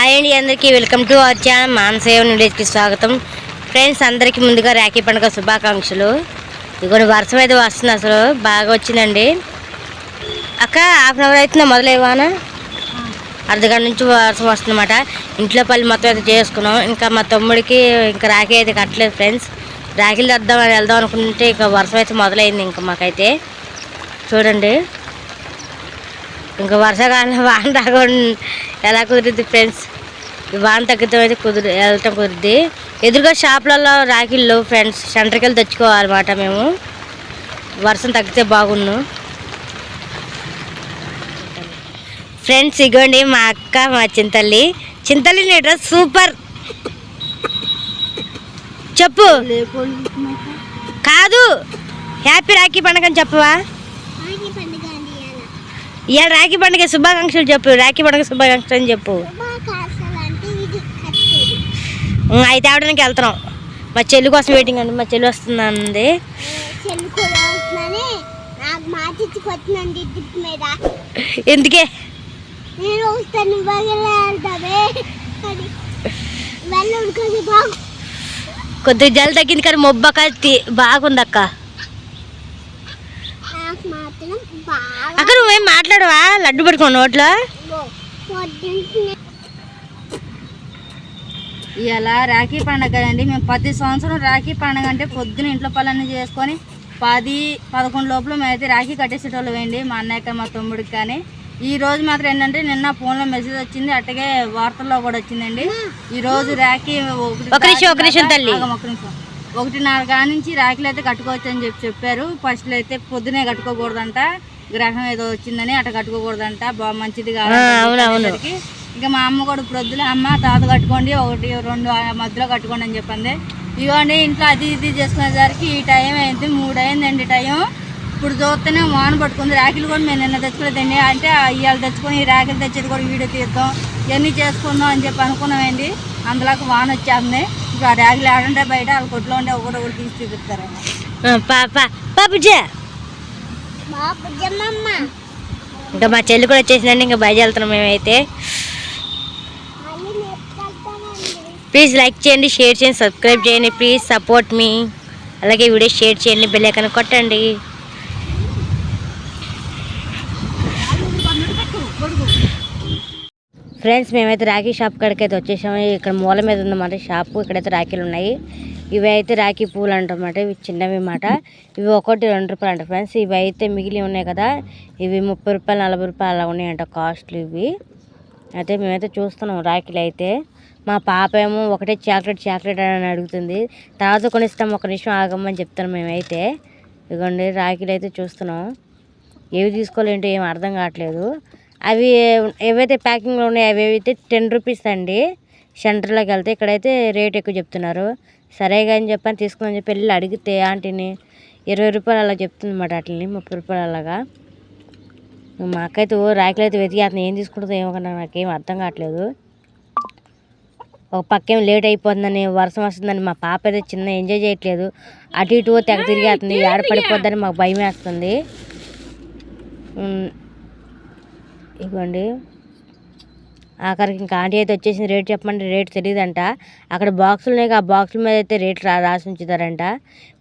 Hi అండి, అందరికీ welcome to our channel మానసేవ విలేజ్కి స్వాగతం. ఫ్రెండ్స్, అందరికీ ముందుగా రాఖీ పండుగ శుభాకాంక్షలు. ఇదిగోండి, వర్షం అయితే వస్తుంది, అసలు బాగా వచ్చిందండి. అక్క హాఫ్ అన్ అవర్ అవుతుందా మొదలైవానా? అర్ధగంట నుంచి వర్షం వస్తుందన్నమాట. ఇంట్లో పల్లి మొత్తం అయితే చేసుకున్నాం. ఇంకా మా తమ్ముడికి ఇంకా రాఖీ అయితే కట్టలేదు ఫ్రెండ్స్. రాఖీలు వెళ్దాం అనుకుంటే ఇంకా వర్షం అయితే మొదలైంది. ఇంకా మాకైతే చూడండి, ఇంకా వర్షాకాలం వాన రాకుండా ఎలా కుదురుద్ది ఫ్రెండ్స్? ఈ వాన తగ్గితే అయితే వెళ్ళటం కుదురుద్ది. ఎదురుగా షాపులలో రాఖీళ్ళు ఫ్రెండ్స్, సెంటర్కి వెళ్ళి తెచ్చుకోవాలన్నమాట మేము. వర్షం తగ్గితే బాగుండు ఫ్రెండ్స్. ఇగోండి మా అక్క, మా చింతల్లి నీ డ్రెస్ సూపర్. చెప్పు. కాదు, హ్యాపీ రాఖీ పండుగ అని చెప్పవా? ఇవాళ రాఖీ పండుగ శుభాకాంక్షలు చెప్పు. రాఖీ పండుగ శుభాకాంక్షలు అని చెప్పు. అయితే ఆవడానికి వెళ్తున్నాం. మా చెల్లి కోసం వెయిటింగ్ అండి. మా చెల్లి వస్తుందండి. ఎందుకే? కొద్దిగా జల్ తగ్గింది కానీ మొబ్బక బాగుంది అక్క. అక్క నువ్వేం మాట్లాడవా? లడ్డు పట్టుకో నోట్లో. ఇలా రాఖీ పండుగ అండి. మేము ప్రతి సంవత్సరం రాఖీ పండుగ అంటే పొద్దున ఇంట్లో పనులన్నీ చేసుకొని 10-11 లోపల మేమైతే రాఖీ కట్టేసేటోళ్ళు అండి. మా అన్నయ్యకి, మా తమ్ముడికి. కానీ ఈ రోజు మాత్రం ఏంటంటే, నిన్న ఫోన్లో మెసేజ్ వచ్చింది, అట్టగే వార్తల్లో కూడా వచ్చిందండి. ఈ రోజు రాఖీ 1:30 కాడి నుంచి రాఖీలు అయితే కట్టుకోవచ్చు అని చెప్పారు. ఫస్ట్లో అయితే పొద్దునే కట్టుకోకూడదంట, గ్రహం ఏదో వచ్చిందని అట్లా కట్టుకోకూడదంట, మంచిది కాదు. ఇంకా మా అమ్మ కూడా ప్రొద్దులే, అమ్మ తాత కట్టుకోండి, 1-2 మధ్యలో కట్టుకోండి అని చెప్పింది. ఇవ్వండి, ఇంట్లో అది ఇది చేసుకునేసరికి ఈ టైం అయింది, 3 అయిందండి టైం. ఇప్పుడు చూస్తేనే వాన పట్టుకుంది. రాఖీలు కూడా మేము నిన్న తెచ్చుకోలేదండి. అంటే ఇవాళ తెచ్చుకొని రాఖీలు తెచ్చేది కూడా వీడియో తీద్దాం, ఇవన్నీ చేసుకుందాం అని చెప్పి అనుకున్నామండి. అందులోకి వాన వచ్చేస్తుంది. ఇంకా రాఖీలు ఆడంటే బయట వాళ్ళ కొట్లో ఉండే ఒకటి తీసి చూపిస్తారు. ఇంకా మా చెల్లి కూడా వచ్చేసిందండి. ఇంకా బయట వెళ్తున్నాం మేమైతే. ప్లీజ్ లైక్ చేయండి, షేర్ చేయండి, సబ్స్క్రైబ్ చేయండి. ప్లీజ్ సపోర్ట్ మీ. అలాగే వీడియో షేర్ చేయండి, బెల్ ఐకాన్ కొట్టండి. ఫ్రెండ్స్, మేమైతే రాఖీ షాప్ కాడికి అయితే వచ్చేసాము. ఇక్కడ మూల మీద ఉందన్నమాట షాపు. ఇక్కడైతే రాఖీలు ఉన్నాయి. ఇవి అయితే రాఖీ పూలు అంటమాట. ఇవి చిన్నవి అన్నమాట. ఇవి ఒకటి 2 రూపాయలు అంట ఫ్రెండ్స్. ఇవి అయితే మిగిలి ఉన్నాయి కదా, ఇవి 30 రూపాయలు 40 రూపాయలు అలా ఉన్నాయంట కాస్ట్లు ఇవి. అయితే మేమైతే చూస్తున్నాం రాఖీలు అయితే. మా పాప ఏమో ఒకటే చాక్లెట్ అని అడుగుతుంది. తర్వాత కొనిస్తాం, ఒక నిమిషం ఆగమ్మని చెప్తాను మేమైతే. ఇదిగోండి రాఖీలు అయితే చూస్తున్నాం. ఏవి తీసుకోవాలంటే ఏం అర్థం కావట్లేదు. అవి ఏవైతే ప్యాకింగ్లో ఉన్నాయో అవి అయితే 10 రూపీస్ అండి. సెంటర్లోకి వెళ్తే ఇక్కడైతే రేట్ ఎక్కువ చెప్తున్నారు. సరే కానీ చెప్పని తీసుకుందని చెప్పి వెళ్ళి అడిగితే ఆంటీని 20 రూపాయలు అలా చెప్తుంది అన్నమాట. అట్లని 30 రూపాయలు అలాగా. మా అక్కయితే రాఖీలు అయితే వెతికి అతను ఏం తీసుకుంటుందో ఏమో కన్నా నాకేం అర్థం కావట్లేదు. ఒక పక్కేం లేట్ అయిపోతుందని, వర్షం వస్తుందని మా పాప అయితే చిన్న ఎంజాయ్ చేయట్లేదు. అటు ఇటు తెగ తిరిగేస్తుంది. ఏడ పడిపోద్దని మాకు భయం వేస్తుంది. ఇవ్వండి, ఆఖరికి ఇంకా ఆంటీ అయితే వచ్చేసింది. రేట్ చెప్పమంటే రేట్ తెలియదంట. అక్కడ బాక్సులు ఉన్నాయి, ఆ బాక్సుల మీద అయితే రేట్ రాసి ఉంచుతారంట.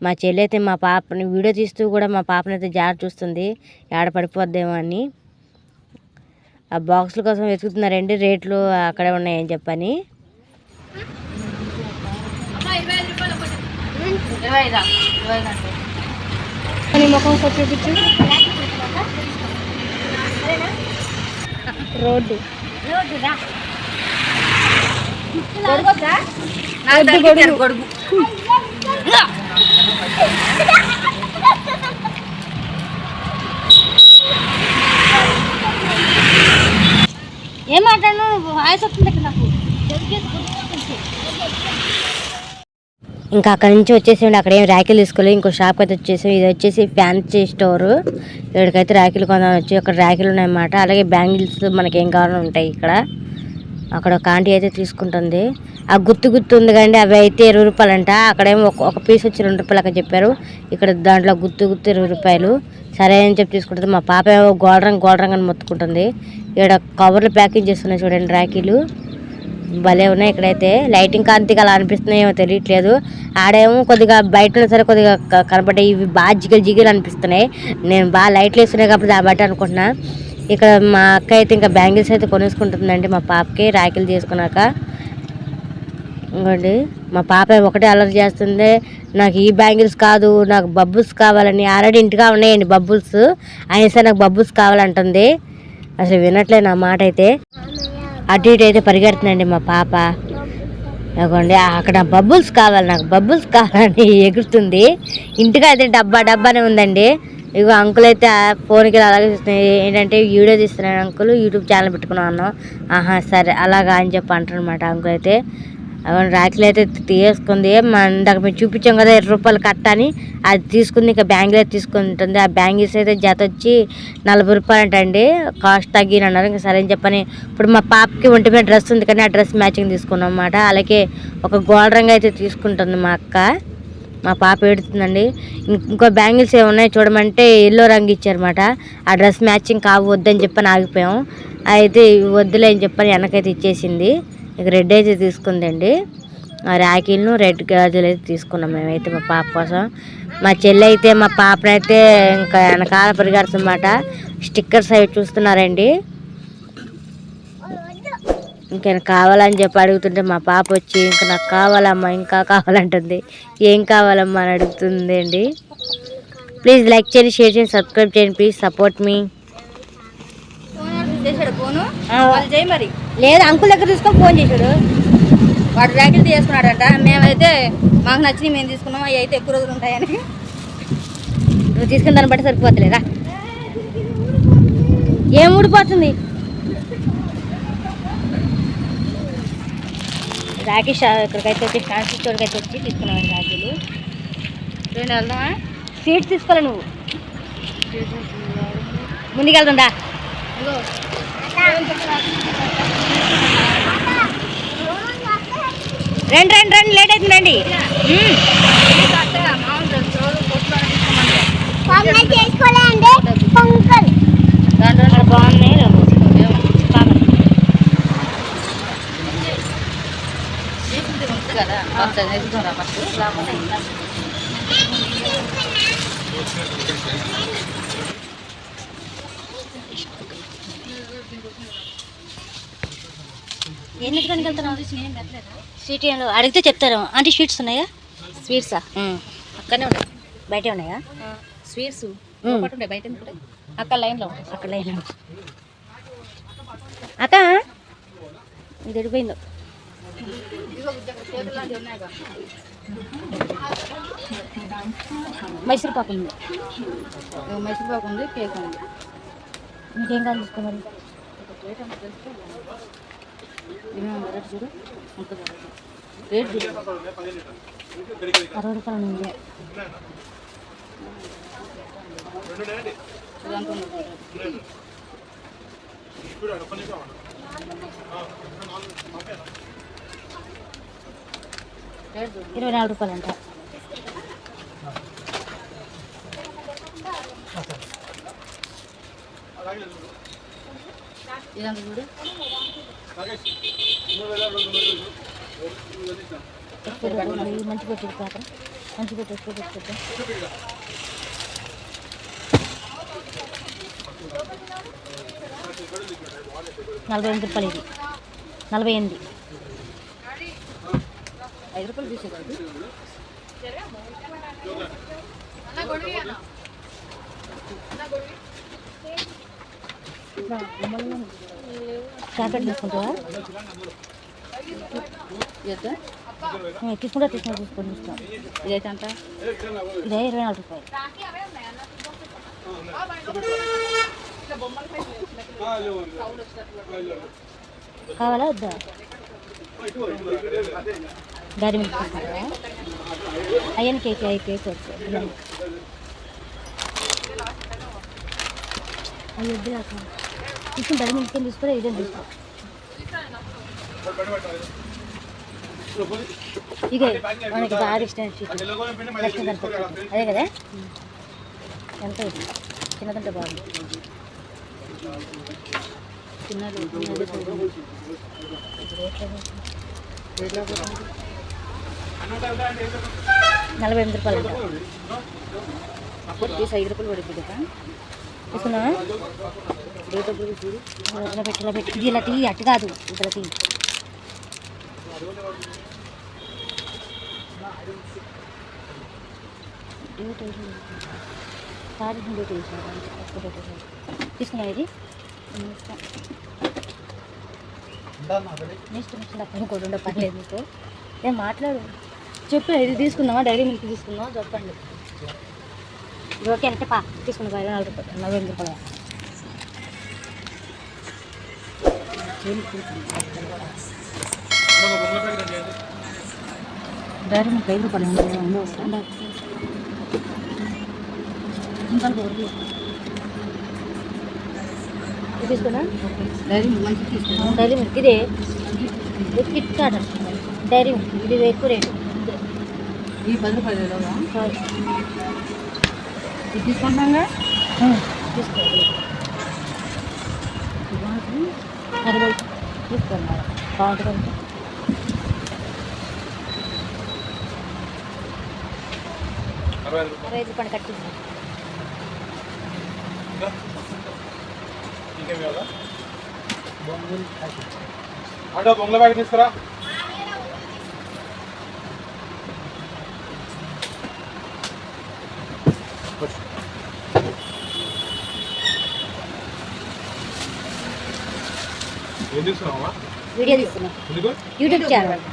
మా చెల్లి అయితే మా పాపని వీడియో తీస్తూ కూడా మా పాపని అయితే జాగ్రత్త చూస్తుంది, ఏడ పడిపోద్దేమో అని. ఆ బాక్సుల కోసం వెతుకుతున్నారండి, రేట్లు అక్కడే ఉన్నాయని చెప్పని. రోడ్డు ఏం మాట్లాడు, వాయిస్ వస్తుంది ఇక్కడ నాకు. ఇంకా అక్కడ నుంచి వచ్చేసేయండి. అక్కడ ఏం రాఖీలు తీసుకోలేదు. ఇంకో షాప్కి అయితే వచ్చేసాం. ఇది వచ్చేసి ఫ్యాన్సీ స్టోరు. ఇక్కడికైతే రాఖీలు కొందామని వచ్చి అక్కడ రాఖీలు ఉన్నాయన్నమాట. అలాగే బ్యాంగిల్స్ మనకి ఏం కావాలో ఉంటాయి ఇక్కడ. అక్కడ ఒక ఆంటీ అయితే తీసుకుంటుంది. ఆ గుత్తు ఉంది కండి, అవి అయితే 20 రూపాయలు అంట. అక్కడేమో ఒక పీస్ వచ్చి 2 రూపాయలు అక్కడ చెప్పారు. ఇక్కడ దాంట్లో గుత్తు 20 రూపాయలు. సరే అని చెప్పి తీసుకుంటుంది. మా పాప గోల్డ్ రంగ్ అని మొత్తుకుంటుంది. ఇక్కడ కవర్లు ప్యాకింగ్ చేస్తున్నాయి చూడండి రాఖీలు. భలే ఉన్నాయి. ఇక్కడైతే లైటింగ్ కాంతిగా అలా అనిపిస్తున్నాయేమో తెలియట్లేదు. ఆడేమో కొద్దిగా బయట సరే కొద్దిగా కనపడ్డాయి. ఇవి బాగా జిగిలు అనిపిస్తున్నాయి. నేను బాగా లైట్లు వేస్తున్నాయి కాబట్టి దాన్ని బట్టి అనుకుంటున్నా. ఇక్కడ మా అక్క అయితే ఇంకా బ్యాంగిల్స్ అయితే కొనేసుకుంటుందండి మా పాపకి రాఖీలు చేసుకున్నాక. ఇంకోండి మా పాప ఒకటే అలర్ట్ చేస్తుంది, నాకు ఈ బ్యాంగిల్స్ కాదు నాకు బబ్బుల్స్ కావాలని. ఆల్రెడీ ఇంటిగా ఉన్నాయండి బబ్బుల్స్, అయినా సరే నాకు బబ్బుల్స్ కావాలంటుంది. అసలు వినట్లే నా మాట అయితే. అటు ఇటు అయితే పరిగెడుతుందండి మా పాప. ఇదిగోండి అక్కడ బబ్బుల్స్ కావాలి, నాకు బబ్బుల్స్ కావాలని ఎగురుతుంది. ఇంటికి అయితే డబ్బానే ఉందండి. ఇగో అంకుల్ అయితే ఫోన్కి అలాగే చూస్తున్నాయి. ఏంటంటే వీడియో తీస్తున్నాను అంకుల్, యూట్యూబ్ ఛానల్ పెట్టుకున్నాను అన్నాం. ఆహా సరే అలాగా అని చెప్పి అంటారు అనమాట అంకుల్ అయితే. అవన్నీ రాఖీలు అయితే తీసుకుంది. ఇందాక మేము చూపించాం కదా ₹20 కట్ట అని, అది తీసుకుంది. ఇంకా బ్యాంగిల్ అయితే తీసుకుంటుంది. ఆ బ్యాంగిల్స్ అయితే జత వచ్చి ₹40 అంటండి. కాస్ట్ తగ్గిన అన్నారు. ఇంకా సరే అని చెప్పని ఇప్పుడు మా పాపకి ఒంటి మీద డ్రెస్ ఉంది కానీ ఆ డ్రెస్ మ్యాచింగ్ తీసుకున్నాం అన్నమాట. అలాగే ఒక గోల్డ్ రంగు అయితే తీసుకుంటుంది మా అక్క. మా పాప ఏడుతుందండి. ఇంకో బ్యాంగిల్స్ ఏమున్నాయి చూడమంటే ఎల్లో రంగు ఇచ్చారన్నమాట. ఆ డ్రెస్ మ్యాచింగ్ వద్దని చెప్పని ఆగిపోయాం. అయితే వద్దులే అని చెప్పని వెనకైతే ఇచ్చేసింది. ఇక రెడ్ అయితే తీసుకుందండి. ఆ రాఖీలను రెడ్ గాజులు అయితే తీసుకున్నాం మేమైతే మా పాప కోసం. మా చెల్లి అయితే మా పాపనైతే ఇంకా వెనకాల పరిగెడుతుందన్నమాట. స్టిక్కర్స్ అవి చూస్తున్నారండి. ఇంకా కావాలని చెప్పి అడుగుతుంటే మా పాప వచ్చి ఇంకా నాకు కావాలమ్మా ఇంకా కావాలంటుంది. ఏం కావాలమ్మా అని అడుగుతుంది అండి. ప్లీజ్ లైక్ చేయండి, షేర్ చేయండి, సబ్స్క్రైబ్ చేయండి. ప్లీజ్ సపోర్ట్ మీ. మరి లేదు అంకుల్ దగ్గర తీసుకొని ఫోన్ చేశాడు. వాడు రాఖీలు తీసుకున్నాడంట. మేమైతే మాకు నచ్చినవి మేము తీసుకున్నాం. అవి అయితే ఎక్కువ రోజులు ఉంటాయని. నువ్వు తీసుకున్న దాన్ని బట్టి సరిపోతలేదా? ఏం ఊడిపోతుంది? రాఖీ ఇక్కడికైతే వచ్చి ఫ్యాన్సీ స్టోర్కి అయితే వచ్చి తీసుకున్నాను రాఖీలు. రెండు వెళ్దామా? సీట్స్ తీసుకోవాలి నువ్వు. ముందుకు వెళ్తుందా? రండి లేట్ అవుతుందండి. బాగున్నాయి కదా. ఎన్నింటికి వెళ్తున్నావు? స్వీట్ ఏంటో అడిగితే చెప్తారు. అంటే స్వీట్స్ ఉన్నాయా? స్వీట్సా అక్కడనే ఉంటాయి. బయట ఉన్నాయా స్వీట్స్? ఉంటాయి బయట. అక్కడ లైన్లో ఉంటాయి. అక్కడ లైన్ అక్క ఇది ఎడిపోయిందో. మైసూర్ పాకు ఉంది. మైసూర్ పాకు ఉంది, కేక్ ఉంది. మీకేం కావాలి తీసుకోమరి? చూడు రేట్ చూడు. ₹60 ఉంది. ₹24 అంట. ఇదంతా చూడు. మంచి పెట్టి పాత్ర మంచి పెట్టి ఎక్కువ పెట్టుకుంటాం. ₹48 ఇది. 48. ₹5 తీసేది. చాక్లెట్ తీసుకుంటావా? తీసుకుంటా తీసుకోండి. ఇదైతే అంత ఇదే ₹24. కావాలా వద్దా? డైరీ మిల్క్ తీసుకుంటావా? అయ్యని కేక్ వస్తుంది. అవి వద్దు కాక తీసుకుని డైరీ మిల్క్ తీసుకోరా, ఇదే తీసుకో. ఇదే మనకి బాగా ఇష్టం. అదే కదా ఎంత ఇది చిన్నదంటే బాగుంది. ₹48 5 రూపాయలు పడుతుంది కదా తీసుకున్నా పెట్టి ఇలా తీ అట్టు కాదు ఇట్లా తీ తీసుకున్నా ఇది ఇంకోటి పర్లేదు మీకు ఏం మాట్లాడు చెప్పు ఇది తీసుకుందామా డైరీ మిల్క్ తీసుకుందామా చెప్పండి ఓకే అంటే పా తీసుకున్నా ₹44 డైరీ మిల్క్ ₹5 ఇంకా తీసుకున్నా డైరీ మిల్క్ తీసుకున్నా డైరీ మిల్క్ ఇదే కిట్ కాదు డైరీ మిల్క్ ఇది ఎక్కువ రేటు ఈ ₹10 ఇది తీసుకుంటున్నాగా తీసుకోండి తీసుకోండి బాగుంటుంది ₹65 కట్టింది బొంగుల బ్యాగ్ తీసుకురా వీడియో తీస్తున్నా యూట్యూబ్ ఛానల్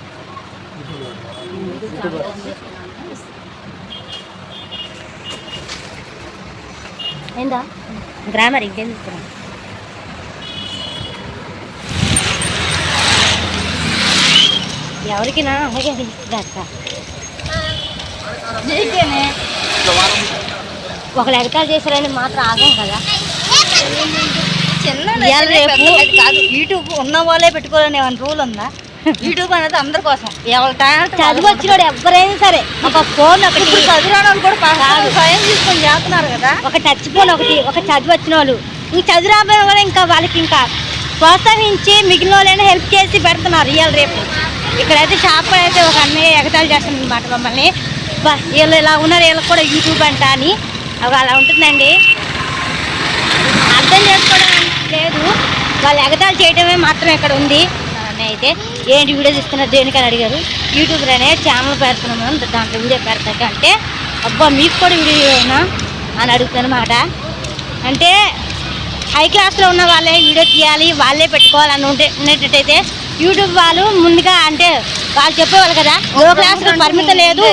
ఏందా గ్రామర్ ఇంకేం తీస్తున్నా ఎవరికినా అలాగే అక్క ఒకళ్ళు ఎగతాలు చేశారని మాత్రం ఆగం కదా కాదు యూట్యూబ్ ఉన్న వాళ్ళే పెట్టుకోవాలని ఏమైనా రూల్ ఉందా యూట్యూబ్ అనేది అందరి కోసం చదువు వచ్చినోడు ఎవరైనా సరే ఒక ఫోన్ ఒకటి చదువురాని వాళ్ళు కూడా స్వయం తీసుకొని చేస్తున్నారు కదా ఒక టచ్ ఫోన్ ఒకటి ఒక చదువు వచ్చిన వాళ్ళు ఇంక చదువు రాబోయే వాళ్ళు ఇంకా వాళ్ళకి ఇంకా ప్రోత్సహించి మిగిలిన వాళ్ళైనా హెల్ప్ చేసి పెడుతున్నారు ఇవాళ రేపు ఇక్కడైతే షాప్ అయితే ఒక అన్నయ్య ఎగతాలు చేస్తుంది అనమాట మమ్మల్ని వీళ్ళు ఇలా ఉన్నారు వీళ్ళకి కూడా యూట్యూబ్ అంట అని అలా ఉంటుందండి అర్థం చేసుకోవడం లేదు వాళ్ళు ఎగతాలు చేయడమే మాత్రం ఇక్కడ ఉంది అని అయితే ఏంటి వీడియో తీస్తున్నారు దేనికని అడిగారు యూట్యూబర్ అనే ఛానల్ పెడుతున్నాము దాంట్లో వీడియో పెడతాక అంటే అబ్బా మీకు కూడా వీడియోనా అని అడుగుతానమాట అంటే హై క్లాస్లో ఉన్న వాళ్ళే వీడియో తీయాలి వాళ్ళే పెట్టుకోవాలని ఉండేటట్టయితే యూట్యూబ్ వాళ్ళు ముందుగా అంటే వాళ్ళు చెప్పేవాళ్ళు కదా లో క్లాస్లో పరిమితం లేదు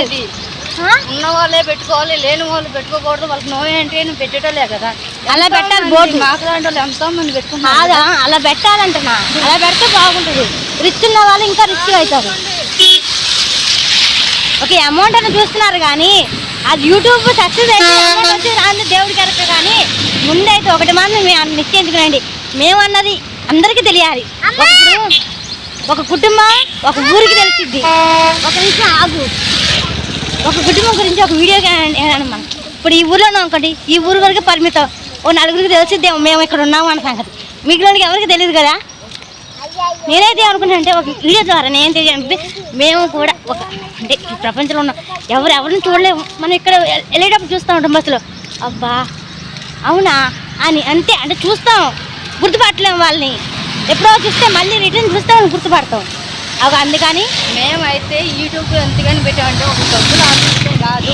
ఉన్న వాళ్ళే పెట్టుకోవాలి లేని వాళ్ళు పెట్టుకోకూడదు వాళ్ళకి నో ఏంటి పెట్టేటోళ్ళే కదా అలా పెట్టాలి బోర్డు మాట్లాడే వాళ్ళు ఎంతో మంది పెట్టుకున్నారు కాదా అలా పెట్టాలంటున్నా అలా పెడితే బాగుంటుంది రిచ్ ఉన్న వాళ్ళు ఇంకా రిచ్గా అవుతారు ఓకే అమౌంట్ అని చూస్తున్నారు కానీ అది యూట్యూబ్ సక్సెస్ అయితే రాని దేవుడి కరెక్ట్ కానీ ముందైతే ఒకటి మాత్రం మేము నిశ్చయించుకునండి మేమన్నది అందరికీ తెలియాలి ఒక కుటుంబం ఒక ఊరికి తెలిసిద్ది ఒక నిమిషం ఆగు ఒక కుటుంబం గురించి ఒక వీడియో మనం ఇప్పుడు ఈ ఊర్లో ఉన్నాం అనుకోండి ఈ ఊరు వరకు పరిమితం ఓ నలుగురికి తెలిసిద్దేమో మేము ఇక్కడ ఉన్నాము అన్న సంగతి మిగిలినకి ఎవరికి తెలియదు కదా నేనైతే అనుకుంటున్నా అంటే ఒక వీడియో ద్వారా నేను తెలియాలంటే మేము కూడా ఒక అంటే ఈ ప్రపంచంలో ఉన్న ఎవరిని చూడలేము మనం ఇక్కడ వెళ్ళేటప్పుడు చూస్తూ ఉంటాం బస్సులో అబ్బా అవునా అని అంతే అంటే చూస్తాం గుర్తుపట్టలేము వాళ్ళని ఎప్పుడో చూస్తే మళ్ళీ రిటర్న్ చూస్తే మనం గుర్తుపడతాం అవి అందుకని మేమైతే యూట్యూబ్ ఎంతగాని పెట్టామంటే ఒక డబ్బులు ఆశిస్తే కాదు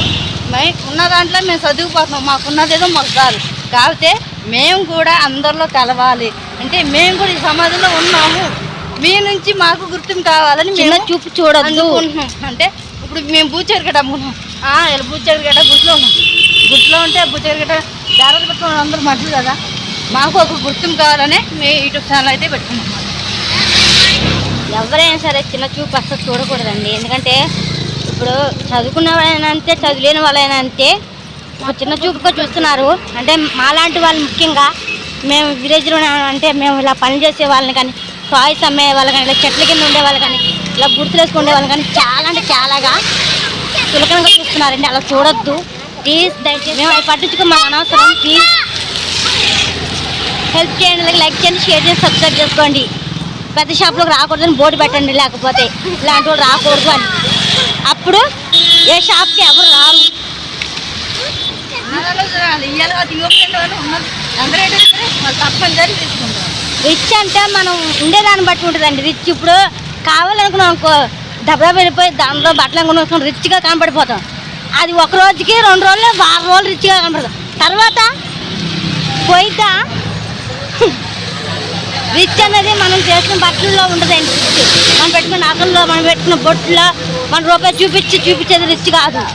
మేము ఉన్న దాంట్లో మేము చదువుకుపోతున్నాం మాకున్నదేదో మాకు కాదు కాకపోతే మేము కూడా అందరిలో కలవాలి అంటే మేము కూడా ఈ సమాజంలో ఉన్నాము మీ నుంచి మాకు గుర్తింపు కావాలని చిన్న చూపు చూడొద్దు అంటే ఇప్పుడు మేము బూచెరగట అమ్ముకున్నాం ఇలా బూచెరగట గుట్లో ఉన్నాం గుట్లో ఉంటే బూచెరగట దారాలు పెట్టుకున్నాం అందరూ మనుషులు కదా మాకు ఒక గుర్తింపు కావాలని మేము యూట్యూబ్ ఛానల్ అయితే పెట్టుకున్నాం ఎవరైనా సరే చిన్న చూపు అసలు చూడకూడదండి ఎందుకంటే ఇప్పుడు చదువుకున్న వాళ్ళైనా అంతే చదువులేని వాళ్ళైనా అంతే ఒక చిన్న చూపుగా చూస్తున్నారు అంటే మాలాంటి వాళ్ళు ముఖ్యంగా మేము విలేజ్లో అంటే మేము ఇలా పని చేసే వాళ్ళని కానీ టాయ్స్ అమ్మే వాళ్ళు కానీ ఇలా చెట్ల కింద ఉండే వాళ్ళు కానీ ఇలా గుర్తులు వేసుకునే వాళ్ళు కానీ చాలా అంటే చాలాగా చులకనగా చూస్తున్నారండి అలా చూడొద్దు ప్లీజ్ దయచేసి మేము అవి పట్టించుకో మాకు అనవసరం ప్లీజ్ హెల్ప్ చేయండి, అలాగే లైక్ చేయండి, షేర్ చేసి సబ్స్క్రైబ్ చేసుకోండి. పెద్ద షాప్లోకి రాకూడదని బోర్డు పెట్టండి, లేకపోతే ఇలాంటి వాళ్ళు రాకూడదు అని. అప్పుడు ఏ షాప్కి ఎవరు రారు. రిచ్ అంటే మనం ఉండేదాన్ని బట్టి ఉంటుందండి. రిచ్ ఇప్పుడు కావాలనుకున్నాం అనుకో, డబ్బా వెళ్ళిపోయి దాంట్లో బట్టలు కొనుక్కొని రిచ్గా కనపడిపోతాం. అది ఒక రోజుకి 2 రోజులు వారం రోజులు రిచ్గా కనపడతాం. తర్వాత పోయిద్దా. రిచ్ అనేది మనం చేసిన బట్టల్లో ఉండదండి. రిచ్ మనం పెట్టుకున్న నగల్లో, మనం పెట్టుకున్న బొట్టులో మన రూపాయలు చూపించేది రిచ్ కాదు.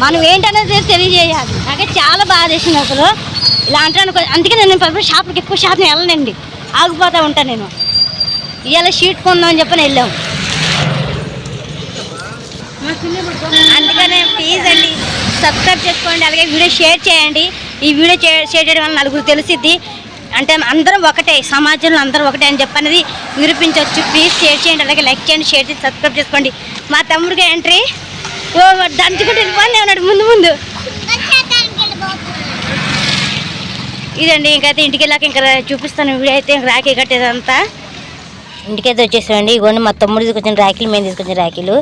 మనం ఏంటనేది తెలియజేయాలి. నాకే చాలా బాగా చేసింది అసలు ఇలా అంటాను. అందుకే నేను షాప్కి ఎక్కువ షాప్ని వెళ్ళనండి, ఆగిపోతూ ఉంటాను. నేను ఇవాళ షీట్ కొందామని చెప్పని వెళ్ళాం. అందుకనే ప్లీజ్ అండి సబ్స్క్రైబ్ చేసుకోండి, అలాగే వీడియో షేర్ చేయండి. ఈ వీడియో షేర్ చేయడం వల్ల నలుగురు తెలిసిద్ది. అంటే అందరం ఒకటే, సమాజంలో అందరూ ఒకటే అని చెప్పనేది నిరూపించవచ్చు. ప్లీజ్ షేర్ చేయండి, అలాగే లైక్ చేయండి, షేర్ చేసి సబ్స్క్రైబ్ చేసుకోండి. మా తమ్ముడికి ఎంట్రీ దంచుకుంటూ వెళ్ళిపోయి ఉన్నాడు ముందు. ఇదండి ఇంకైతే ఇంటికి వెళ్ళాక ఇంకా చూపిస్తాను వీడియో అయితే. ఇంక రాఖీ కట్టేదంతా ఇంటికైతే వచ్చేసామండి. ఇగోండి మా తమ్ముడు తీసుకొచ్చిన రాఖీలు, మేము తీసుకొచ్చిన రాఖీలు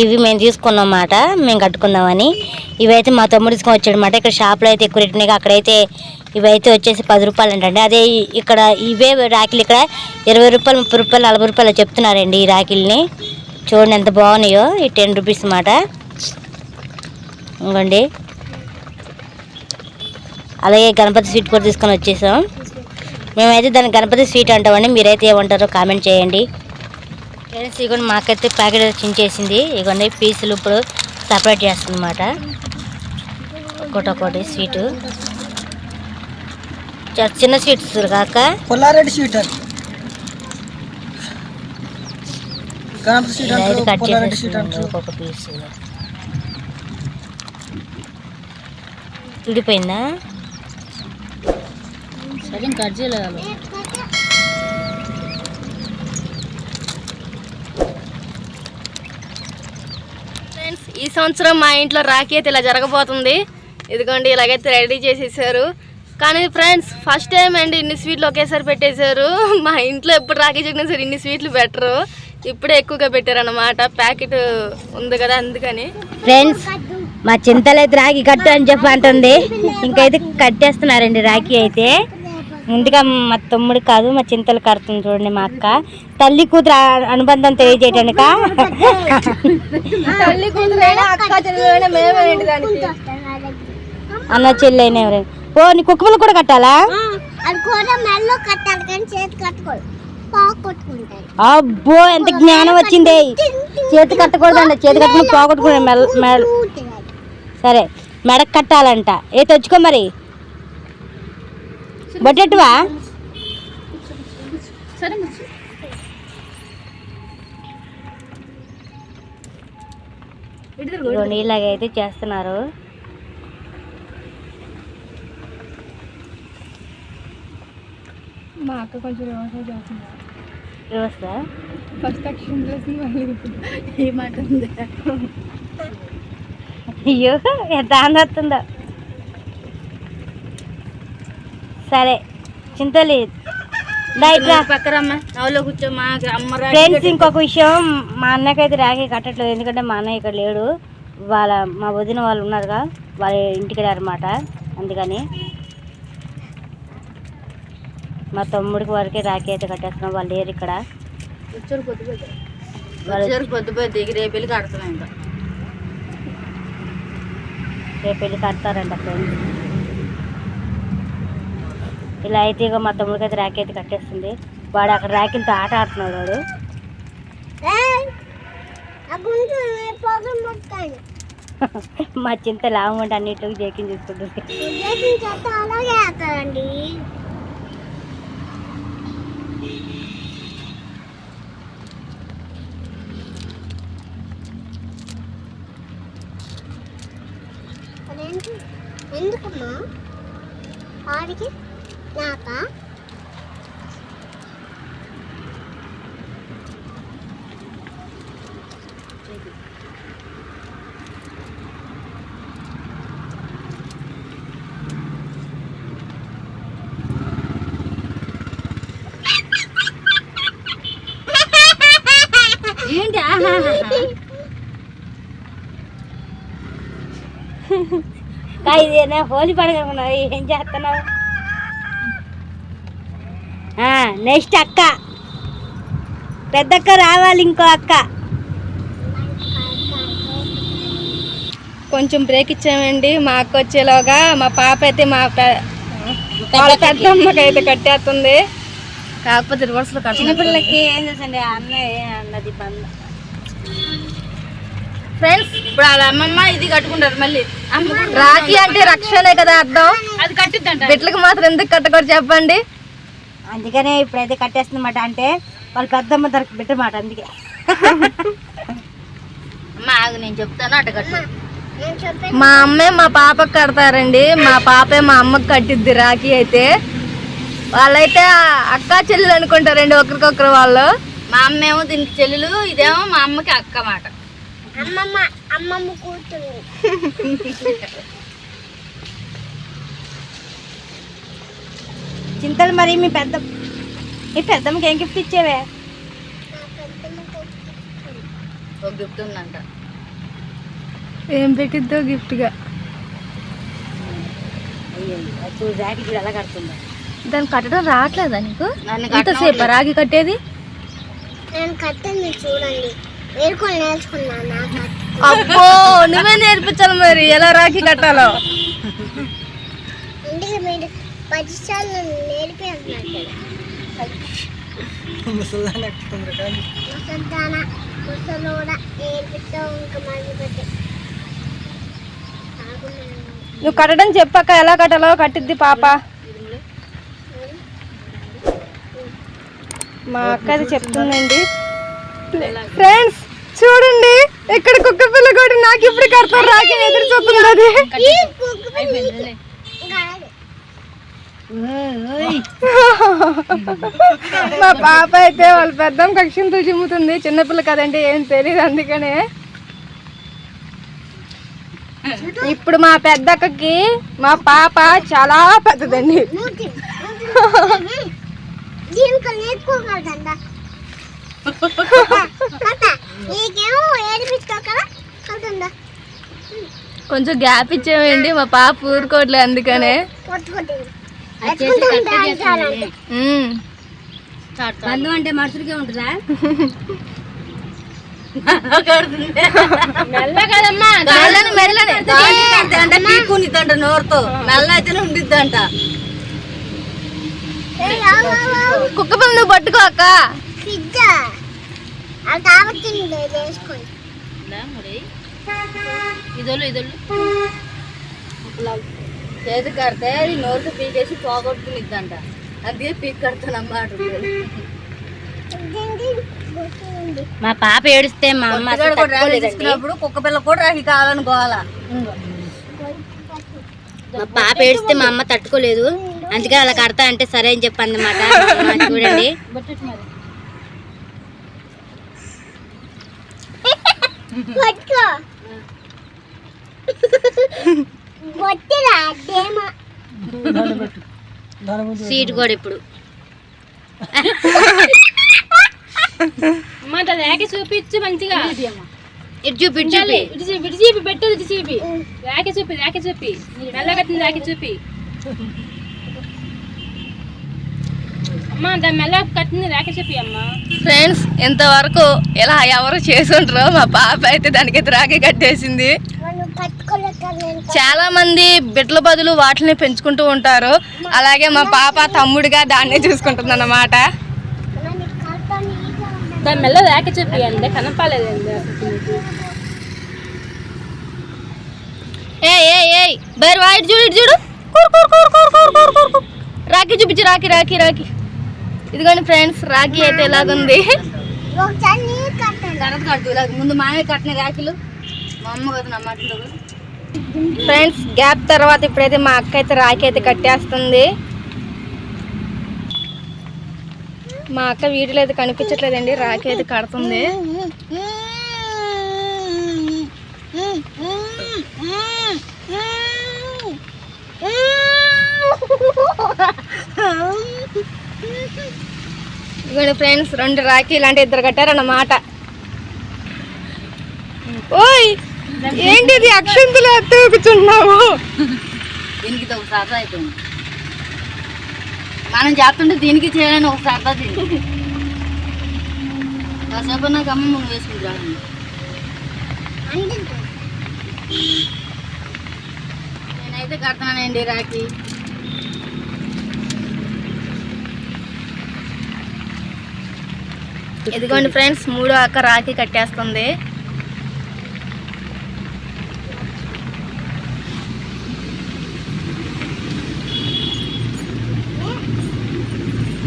ఇవి మేము తీసుకున్నాం అన్నమాట, మేము కట్టుకుందామని. ఇవైతే మా తమ్ముడు తీసుకొని వచ్చాడు అన్నమాట. ఇక్కడ షాప్లో అయితే ఎక్కువ రేట్ ఉన్నాయి, అక్కడైతే ఇవైతే వచ్చేసి 10 రూపాయలు అంటండి. అదే ఇక్కడ ఇవే రాఖీలు ఇక్కడ 20 రూపాయలు, 30 రూపాయలు, 40 రూపాయలు చెప్తున్నారండి. ఈ రాఖీల్ని చూడండి ఎంత బాగున్నాయో. ఈ 10 రూపీస్ అన్నమాట. ఇంకోండి అలాగే గణపతి స్వీట్ కూడా తీసుకొని వచ్చేసాం. మేమైతే దాన్ని గణపతి స్వీట్ అంటామండి, మీరైతే ఏమంటారో కామెంట్ చేయండి. ఫ్రెండ్స్ ఇగోండి మాకైతే ప్యాకెట్ చించేసింది. ఇగోండి పీసులు ఇప్పుడు సపరేట్ చేస్తుంది అన్నమాట. ఒక్కొక్కటి స్వీటు, చిన్న స్వీట్స్ కాక పుల్లారెడ్డి స్వీట్ అది గణపతి స్వీట్ అంటారు, కట్ పుల్లారెడ్డి స్వీట్ చేసి అంటారు. ఒక్కొక్క పీస్ విడిపోయిందా సరే కట్ చేయలేదు. ఫ్రెండ్స్ ఈ సంవత్సరం మా ఇంట్లో రాఖీ అయితే ఇలా జరగబోతుంది. ఇదిగోండి ఇలాగైతే రెడీ చేసేసారు. కానీ ఫ్రెండ్స్ ఫస్ట్ టైం అండి ఇన్ని స్వీట్లు ఒకేసారి పెట్టేశారు. మా ఇంట్లో ఎప్పుడు రాఖీ జరిగినా సరే ఇన్ని స్వీట్లు పెట్టరు, ఇప్పుడే ఎక్కువగా పెట్టారన్నమాట. ప్యాకెట్ ఉంది కదా అందుకని. ఫ్రెండ్స్ మా చింతలు అయితే రాఖీ కట్టు అని చెప్పి అంటుంది. ఇంకైతే కట్టేస్తున్నారండి రాఖీ అయితే. ముందుగా మా తమ్ముడు కాదు మా చింతలు కడుతుంది చూడండి. మా అక్క తల్లి కూతురు అనుబంధం తెలియజేయటానిక. అన్న చెల్లెైన ఎవరైనా ఓ నీ కుక్కలు కూడా కట్టాలా? అబ్బో ఎంత జ్ఞానం వచ్చింది. చేతి కట్టకూడదండి, చేతి కట్టుకుని పోగొట్టుకుని సరే మెడకు కట్టాలంట. ఏ తెచ్చుకో మరి బొట్టెట్టువా. ఇలాగైతే చేస్తున్నారు. మా అక్క కొంచెం వ్యవసాయం చేస్తుంది. వ్యవస్థ ఫస్ట్ అక్షరం ఏమంటుంది. అయ్యో ఎంత ఆనందంగా. సరే చింతలి పక్కరమ్మ నవ్వులో కూర్చో. మా అమ్మ ఫ్రెండ్స్ ఇంకొక విషయం, మా అన్నకైతే రాఖీ కట్టట్లేదు, ఎందుకంటే మా అన్నయ్య ఇక్కడ లేడు. మా వదిన వాళ్ళు ఉన్నారుగా, వాళ్ళ ఇంటికి అనమాట. అందుకని మా తమ్ముడికి వారికి రాఖీ అయితే కట్టేస్తున్నాం. వాళ్ళు లేరు ఇక్కడ. పొద్దుపోయి రేపు వెళ్ళి కడుతున్నాం. ఇంకా రేపు వెళ్ళి కడతారంట ఫ్రెండ్స్. ఇలా అయితే ఇక మా తమ్ముడికి అయితే రాఖీ అయితే కట్టేస్తుంది. వాడు అక్కడ రాఖీలతో ఆట ఆడుతున్నాడు. వాడు మా చింత లాభం అంటే అన్నింటికి జేకింగ్ చేసుకుంటుంది. ఎందుకమ్మా ఆడికి నాకా ఏంటి ఇదేనా హోలీ పండుగ అనుకున్నావు, ఏం చేస్తున్నావు? నెక్స్ట్ అక్క, పెద్దక్క రావాలి, ఇంకో అక్క. కొంచెం బ్రేక్ ఇచ్చామండి మా అక్క వచ్చేలోగా. మా పాప అయితే వాళ్ళ పెద్దమ్మకి అయితే కట్టేస్తుంది, కాకపోతే రివర్స్లో చిన్నపిల్లలకి ఏం చేసండి అన్నయ్య అన్నది బంద. ఫ్రెండ్స్ ఇప్పుడు వాళ్ళ అమ్మమ్మ ఇది కట్టుకుంటారు మళ్ళీ. రాఖీ అంటే రక్షణే కదా అర్థం, అది కట్టిద్దంట. బిడ్డలకు మాత్రం ఎందుకు కట్టకూడదు చెప్పండి. అందుకనే ఇప్పుడైతే కట్టేస్తుందన్నమాట. అంటే వాళ్ళ పెద్దమ్మ తరపు బిడ్డమాట, అందుకే. అమ్మ ఆగు, నేను చెప్తాను అట్ట కట్టు. మా అమ్మే మా పాపకు కడతారండి, మా పాపే మా అమ్మకి కట్టిద్ది రాఖీ అయితే. వాళ్ళైతే అక్క చెల్లెలు అనుకుంటారండి ఒకరికొకరు వాళ్ళు. మా అమ్మ ఏమో దీనికి చెల్లెలు, ఇదేమో మా అమ్మకి అక్క మాట. అమ్మమ్మ కూతురు. చింతలు మరి మీ పెద్దమ్మకి ఏం గిఫ్ట్ ఇచ్చేవే? ఒక గిఫ్ట్ ఉందంట. ఏం పెట్టిద్దో గిఫ్ట్ గా. రాఖీ ఎలా కడుతుందా? దాన్ని కట్టడం రావట్లేదా నీకు? నన్ను ఎంతసేపు రాఖీ కట్టేది? నేను కట్టండి చూడండి, నేర్కొని నేర్చుకున్నాను. అబ్బో నువ్వే నేర్పించాలి మరి ఎలా రాఖీ కట్టాలో. అందుకే మీరు 10 సార్లు నేర్పి అంటున్నారు. ముసల్దానా ముసలోడ నేర్పిస్తావు ఇంకా మంది పెట్టి. నువ్వు కట్టడం చెప్పాక ఎలా కట్టాలో కట్టిద్ది పాప. మా అక్క అది చెప్తుందండి. ఫ్రెండ్స్ చూడండి, ఇక్కడ కుక్క పిల్ల కూడా నాకు ఇప్పుడు కడతారు రాకి ఎదురు చూస్తుంది. అది మా పాప అయితే వాళ్ళ పెద్దమ్మ కక్షంతో చిమ్ముతుంది. చిన్నపిల్ల కదంటే ఏం తెలియదు, అందుకనే. ఇప్పుడు మా పెద్దక్కకి మా పాప చాలా పెద్దదండి. కొంచెం గ్యాప్ ఇచ్చేయండి, మా పాప ఊరుకోవట్లే, అందుకనే. బంధం అంటే మనుషులకే ఉంటుందా? అంటే పీక్కునిద్దంట నోరుతో, మెల్ల అయితేనే ఉండిద్దంట. కుక్క పిల్ల నువ్వు పట్టుకో అక్క. ఇదోళ్ళు చేతి కడితే అది నోరుతో పీకేసి పోగొట్టుకునిద్దంట, అందుకే పీక్ కడతానమాట. మా పాప ఏడిస్తే మా అమ్మ తీసుకున్నప్పుడు కుక్క పిల్ల కూడా రాఖీ కావాలని గోవాలా. మా పాప ఏడిస్తే మా అమ్మ తట్టుకోలేదు, అందుకే అలా కడతా అంటే సరే అని చెప్పి అన్నమాట. చూడండి సీట్ కూడా ఇప్పుడు రాఖీ చూపించు మంచిగా. ఇటు చూపి, ఇటు చూపి, ఇటు చూపి పెట్టదు, ఇటు చూపి రాఖీ చూపి, రాఖీ చూపి మెల్లగట్టింది, రాఖీ చూపి అమ్మా. దాని మెల్ల కట్టింది రాఖీ చూపి అమ్మా. ఫ్రెండ్స్ ఇంతవరకు ఇలా ఎవరు చేసుంటారో మా పాప అయితే దానికైతే రాఖీ కట్టేసింది. చాలా మంది బిడ్డల బదులు వాటిని పెంచుకుంటూ ఉంటారు, అలాగే మా పాప తమ్ముడిగా దాన్నే చూసుకుంటుంది అన్నమాట. దాని మెల్ల రాఖీ చూపి అంటే కనపాలేదండి. బయట వాయిట్ చూడు, ఇటు చూడు, రాఖీ చూపించు, రాఖీ రాఖీ రాఖీ. ఇదిగోండి ఫ్రెండ్స్, రాఖీ అయితే ఎలాగుంది. ముందు మామే కట్టిన రాఖీలు మా అమ్మ కదా నా మాటలు. ఫ్రెండ్స్ గ్యాప్ తర్వాత ఇప్పుడైతే మా అక్క అయితే రాఖీ అయితే కట్టేస్తుంది. మా అక్క వీడియోలో అయితే కనిపించట్లేదండి, రాఖీ అయితే కడుతుంది. ఇదిగోండి ఫ్రెండ్స్, 2 రాఖీలు అంటే 2 కట్టారన్నమాట. ఓయ్ ఏంటిది అక్షంతలు తూగుతున్నావు? దీనికి ఇది ఒక సరదా అయిపోయింది. మనం చేస్తుంటే దీనికి చేయాలని ఒక సరదా దీనికి. కాసేపు నాకు అమ్మ మనం వేసుకుంటాను. నేనైతే కడతానండి రాఖీ. ఇదిగోండి ఫ్రెండ్స్, 3వ అక్క రాఖీ కట్టేస్తుంది.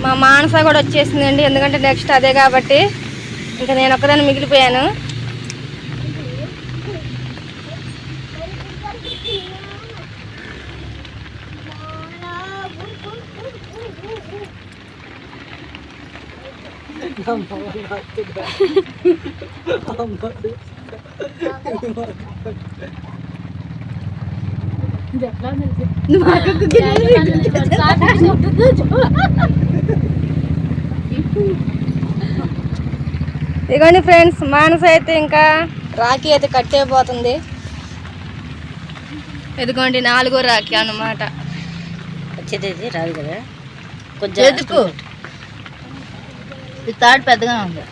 మా మానస కూడా వచ్చేసిందండి, ఎందుకంటే నెక్స్ట్ అదే కాబట్టి. ఇంకా నేను ఒక్కదాన్ని మిగిలిపోయాను. ఇదిగోండి ఫ్రెండ్స్, మానస అయితే ఇంకా రాఖీ అయితే కట్టేపోతుంది. ఇదిగోండి 4వ రాఖీ అన్నమాట. వచ్చేది రాదు కదా ఎదుకు ఈ తాడు పెద్దగానే ఉంది.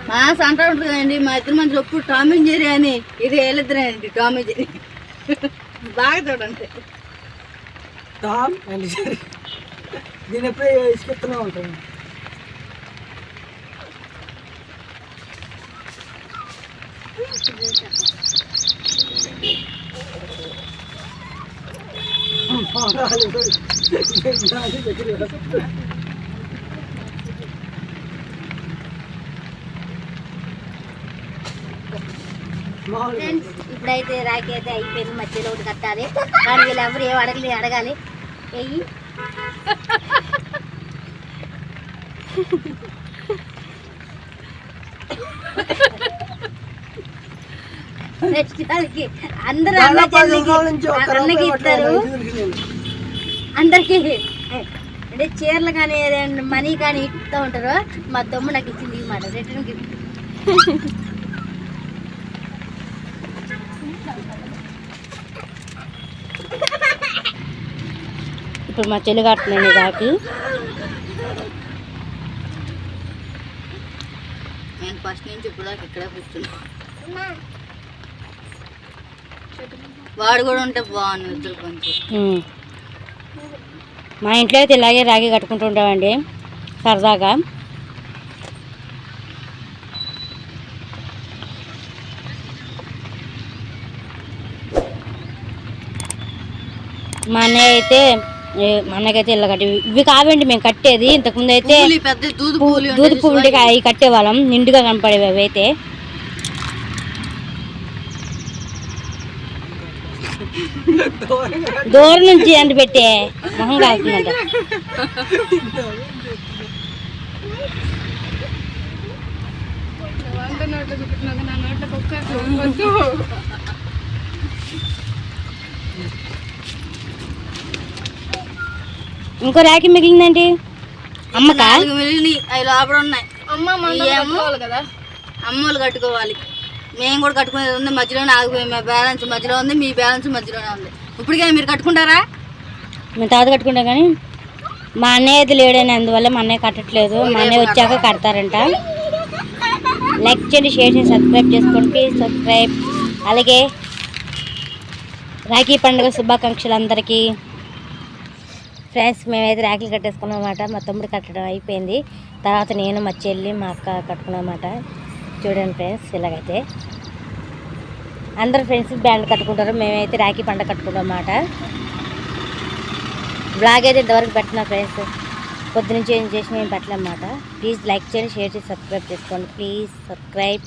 మా సంట ఉంటుందండి, మా ఇద్దరు మంది ఎప్పుడు టామ్ అండ్ జెర్రీ అని. ఇది వీళ్ళిద్దరేనండి టామ్ అండ్ జెర్రీ. బాగా చూడండి. టామ్ అండ్ జెర్రీ దీని ఎప్పుడే ఇసుకెత్తూనే ఉంటాను. ఇప్పుడైతే రాఖీ అయితే అయిపోయింది. మధ్యలో ఒకటి కట్టాలి, కానీ వీళ్ళు ఎవరు ఏం అడగాలి. వెయ్యి నెక్స్ట్ వాళ్ళకి అందరూ అన్నకి ఇస్తారు. అందరికి అంటే చీరలు కానీ ఏదైనా మనీ కానీ ఇస్తూ ఉంటారు. మా తమ్ముడు నాకు ఇచ్చింది ఈ మాట రిటర్న్ గిఫ్ట్. ఇప్పుడు మా చెల్లి కడుతున్నాను రాఖీ. నేను ఫస్ట్ నుంచి ఇప్పుడు దాకా ఇక్కడే కూర్చున్నా. వాడు కూడా ఉంటే బాగుంది ఇద్దరు కొంచెం. మా ఇంట్లో అయితే ఇలాగే రాఖీ కట్టుకుంటుంటామండి సరదాగా. మా అన్నయ్య అయితే ఇలా కట్టి ఇవి కావండి మేము కట్టేది. ఇంతకుముందు అయితే దూది పువ్వులు అవి కట్టేవాళ్ళం, నిండుగా కనపడేవి. అవి అయితే దూరం నుంచి అంటు పెట్టే మొహం కాలుతుందంట. ఇంకో రాఖీ మిగిలిందండి అమ్మకా? మిగిలినవి అవి లోపల ఉన్నాయి. కదా అమ్మోళ్ళు కట్టుకోవాలి, మేము కూడా కట్టుకునేది ఉంది. మధ్యలోనే ఆగిపోయింది. మా బ్యాలెన్స్ మధ్యలో ఉంది, మీ బ్యాలెన్స్ మధ్యలోనే ఉంది. ఇప్పటికే మీరు కట్టుకుంటారా? మేము తర్వాత కట్టుకుంటాం, కానీ మా అన్నయ్య అయితే లేడని అందువల్ల మా అన్నయ్య కట్టట్లేదు. మా అన్నయ్య వచ్చాక కడతారంట. లైక్ చేయండి, షేర్ చేసి సబ్స్క్రైబ్ చేసుకోండి. Please subscribe. అలాగే రాఖీ పండుగ శుభాకాంక్షలు అందరికీ. ఫ్రెండ్స్, మేమైతే రాఖీలు కట్టేసుకున్నాం అన్నమాట. మా తమ్ముడు కట్టడం అయిపోయింది. తర్వాత నేను, మా చెల్లి, మా అక్క కట్టుకున్నాం అన్నమాట. చూడండి ఫ్రెండ్స్, ఇలాగైతే అందరు ఫ్రెండ్స్ బ్యాండ్ కట్టుకుంటారు. మేమైతే రాఖీ పండుగ కట్టుకుంటాం అన్నమాట. బ్లాగ్ అయితే ఇంతవరకు పెట్టినా ఫ్రెండ్స్, పొద్దునుంచి ఏం చేసినా ఏం పెట్టలేమన్నమాట. ప్లీజ్ లైక్ చేయండి, షేర్ చేసి సబ్స్క్రైబ్ చేసుకోండి. Please subscribe.